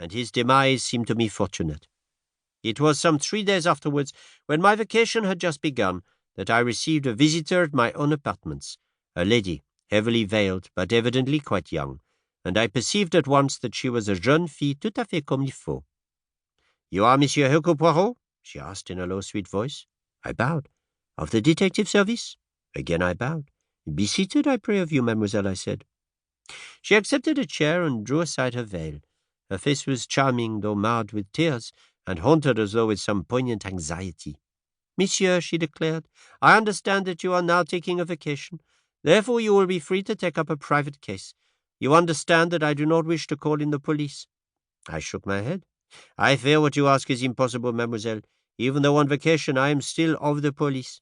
and his demise seemed to me fortunate. It was some 3 days afterwards, when my vacation had just begun, that I received a visitor at my own apartments, a lady, heavily veiled, but evidently quite young, and I perceived at once that she was a jeune fille tout à fait comme il faut. "You are Monsieur Hercule Poirot?" she asked in a low, sweet voice. I bowed. "Of the detective service?" Again I bowed. "Be seated, I pray of you, mademoiselle," I said. She accepted a chair and drew aside her veil. Her face was charming, though marred with tears, and haunted as though with some poignant anxiety. "Monsieur," she declared, "I understand that you are now taking a vacation. Therefore you will be free to take up a private case. You understand that I do not wish to call in the police." I shook my head. "I fear what you ask is impossible, mademoiselle. Even though on vacation, I am still of the police."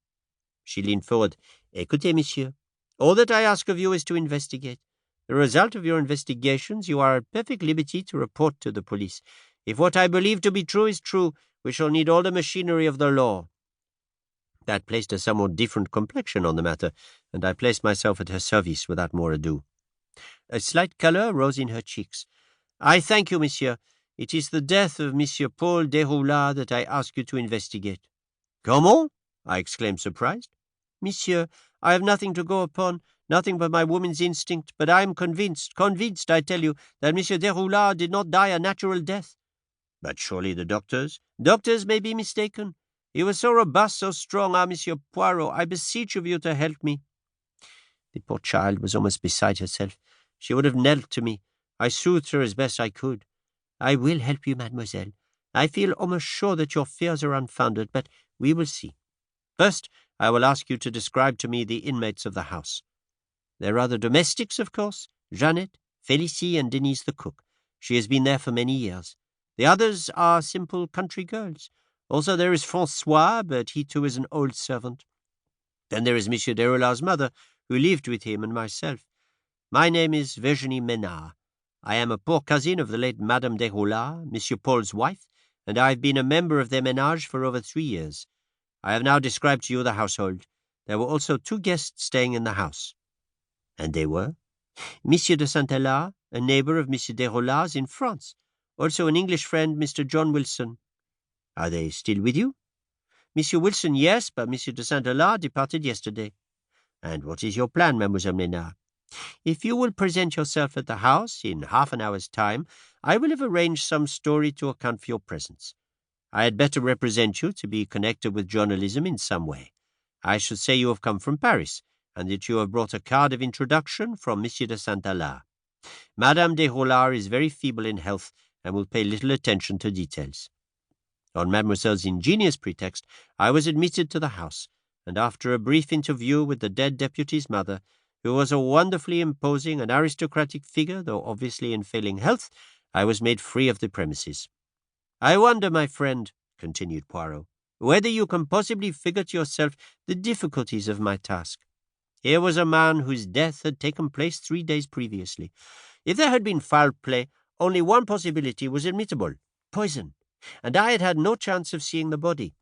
She leaned forward. "Écoutez, monsieur. All that I ask of you is to investigate. The result of your investigations you are at perfect liberty to report to the police. If what I believe to be true is true, we shall need all the machinery of the law." That placed a somewhat different complexion on the matter, and I placed myself at her service without more ado. A slight colour rose in her cheeks. "I thank you, monsieur. It is the death of Monsieur Paul Deroulard that I ask you to investigate." "Comment?" I exclaimed, surprised. "Monsieur, I have nothing to go upon, nothing but my woman's instinct, but I am convinced, I tell you, that Monsieur Deroulard did not die a natural death." "But surely the doctors—" "Doctors may be mistaken. He was so robust, so strong. Ah, Monsieur Poirot, I beseech of you to help me." The poor child was almost beside herself. She would have knelt to me. I soothed her as best I could. "I will help you, mademoiselle. I feel almost sure that your fears are unfounded, but we will see. First, I will ask you to describe to me the inmates of the house. There are the domestics, of course, Jeannette, Félicie, and Denise the cook. She has been there for many years. The others are simple country girls. Also there is François, but he too is an old servant. Then there is Monsieur Deroulard's mother, who lived with him, and myself. My name is Virginie Ménard. I am a poor cousin of the late Madame Deroulard, Monsieur Paul's wife, and I have been a member of their ménage for over 3 years. I have now described to you the household. There were also 2 guests staying in the house." "And they were?" "Monsieur de Saint-Hilaire, a neighbor of Monsieur Deroulard's in France. Also an English friend, Mr. John Wilson." "Are they still with you?" "Monsieur Wilson, yes, but Monsieur de Saint-Hilaire departed yesterday." "And what is your plan, Mademoiselle Ménard?" "If you will present yourself at the house in half an hour's time, I will have arranged some story to account for your presence. I had better represent you to be connected with journalism in some way. I should say you have come from Paris, and that you have brought a card of introduction from Monsieur de Saint-Hilaire. Madame Deroulard is very feeble in health, and will pay little attention to details." On Mademoiselle's ingenious pretext, I was admitted to the house, and after a brief interview with the dead deputy's mother, who was a wonderfully imposing and aristocratic figure, though obviously in failing health, I was made free of the premises. "I wonder, my friend," continued Poirot, "whether you can possibly figure to yourself the difficulties of my task. Here was a man whose death had taken place 3 days previously. If there had been foul play, only one possibility was admissible: poison, and I had had no chance of seeing the body.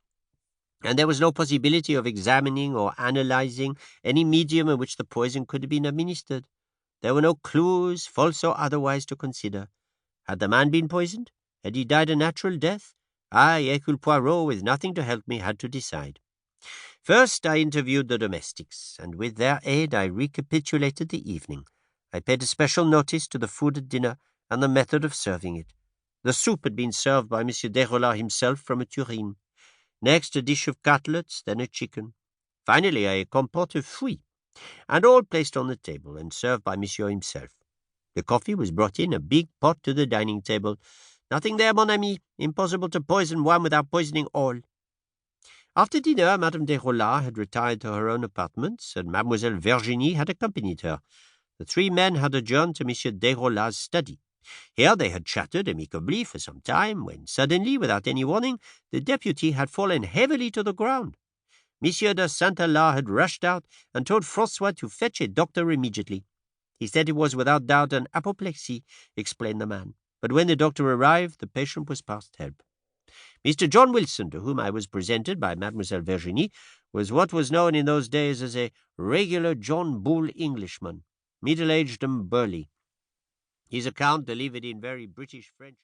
And there was no possibility of examining or analyzing any medium in which the poison could have been administered. There were no clues, false or otherwise, to consider. Had the man been poisoned? Had he died a natural death? I, Hercule Poirot, with nothing to help me, had to decide. First, I interviewed the domestics, and with their aid I recapitulated the evening. I paid especial notice to the food at dinner and the method of serving it. The soup had been served by Monsieur Deroulard himself from a tureen. Next, a dish of cutlets, then a chicken. Finally, a compote of fruits, and all placed on the table and served by Monsieur himself. The coffee was brought in a big pot to the dining table. Nothing there, mon ami. Impossible to poison one without poisoning all. After dinner, Madame Deroulard had retired to her own apartments, and Mademoiselle Virginie had accompanied her. The 3 men had adjourned to Monsieur Deroulard's study. Here they had chattered amicably for some time, when suddenly, without any warning, the deputy had fallen heavily to the ground. Monsieur de Saint-Hilaire had rushed out and told François to fetch a doctor immediately. He said it was without doubt an apoplexy, explained the man, but when the doctor arrived, the patient was past help. Mr. John Wilson, to whom I was presented by Mademoiselle Virginie, was what was known in those days as a regular John Bull Englishman, middle-aged and burly. His account, delivered in very British French,